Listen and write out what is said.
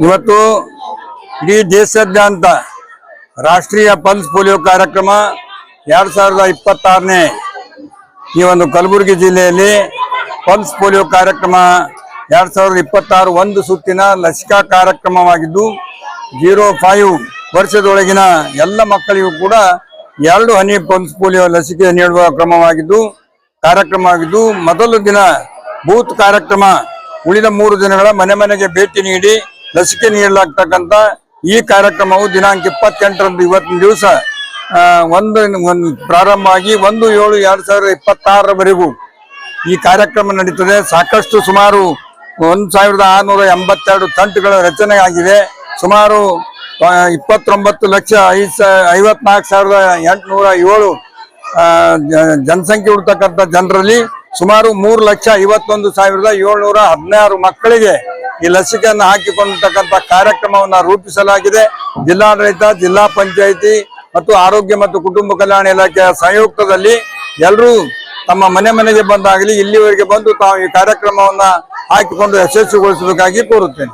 ಇವತ್ತು ಇಡೀ ದೇಶಾದ್ಯಂತ ರಾಷ್ಟ್ರೀಯ ಪಲ್ಸ್ ಪೋಲಿಯೋ ಕಾರ್ಯಕ್ರಮ 2026ನೇ ಈ ಒಂದು ಕಲಬುರಗಿ ಜಿಲ್ಲೆಯಲ್ಲಿ ಪಲ್ಸ್ ಪೋಲಿಯೋ ಕಾರ್ಯಕ್ರಮ 2026 ಒಂದು ಸುತ್ತಿನ ಲಸಿಕಾ ಕಾರ್ಯಕ್ರಮವಾಗಿದ್ದು 0-5 ವರ್ಷದೊಳಗಿನ ಎಲ್ಲ ಮಕ್ಕಳಿಗೂ ಕೂಡ 2 ಹನಿ ಪಲ್ಸ್ ಪೋಲಿಯೋ ಲಸಿಕೆ ನೀಡುವ ಕಾರ್ಯಕ್ರಮವಾಗಿದ್ದು ಮೊದಲ ದಿನ ಬೂತ್ ಕಾರ್ಯಕ್ರಮ, ಉಳಿದ 3 ದಿನಗಳ ಮನೆ ಮನೆಗೆ ಭೇಟಿ ನೀಡಿ ಲಸಿಕೆ ನೀಡಲಾಗ್ತಕ್ಕಂಥ ಈ ಕಾರ್ಯಕ್ರಮವು ದಿನಾಂಕ 28ರಂದು ಇವತ್ತಿನ ದಿವಸ ಪ್ರಾರಂಭವಾಗಿ 1/7/2026ರವರೆಗೂ ಈ ಕಾರ್ಯಕ್ರಮ ನಡೀತದೆ. ಸಾಕಷ್ಟು ಸುಮಾರು 1682 ತಂಟುಗಳ ರಚನೆ ಆಗಿದೆ. ಸುಮಾರು 29,54,807 ಜನಸಂಖ್ಯೆ ಉಳ್ತಕ್ಕಂಥ ಜನರಲ್ಲಿ ಸುಮಾರು 3,51,716 ಮಕ್ಕಳಿಗೆ ಈ ಲಸಿಕೆಯನ್ನು ಹಾಕಿಕೊಂಡಿರ್ತಕ್ಕಂಥ ಕಾರ್ಯಕ್ರಮವನ್ನು ರೂಪಿಸಲಾಗಿದೆ. ಜಿಲ್ಲಾಡಳಿತ, ಜಿಲ್ಲಾ ಪಂಚಾಯಿತಿ ಮತ್ತು ಆರೋಗ್ಯ ಮತ್ತು ಕುಟುಂಬ ಕಲ್ಯಾಣ ಇಲಾಖೆಯ ಸಂಯುಕ್ತದಲ್ಲಿ ಎಲ್ಲರೂ ತಮ್ಮ ಮನೆ ಮನೆಗೆ ಬಂದಾಗಲಿ ಇಲ್ಲಿವರೆಗೆ ಬಂದು ತಾವು ಈ ಕಾರ್ಯಕ್ರಮವನ್ನು ಹಾಕಿಕೊಂಡು ಯಶಸ್ವಿಗೊಳಿಸಬೇಕಾಗಿ ಕೋರುತ್ತೇನೆ.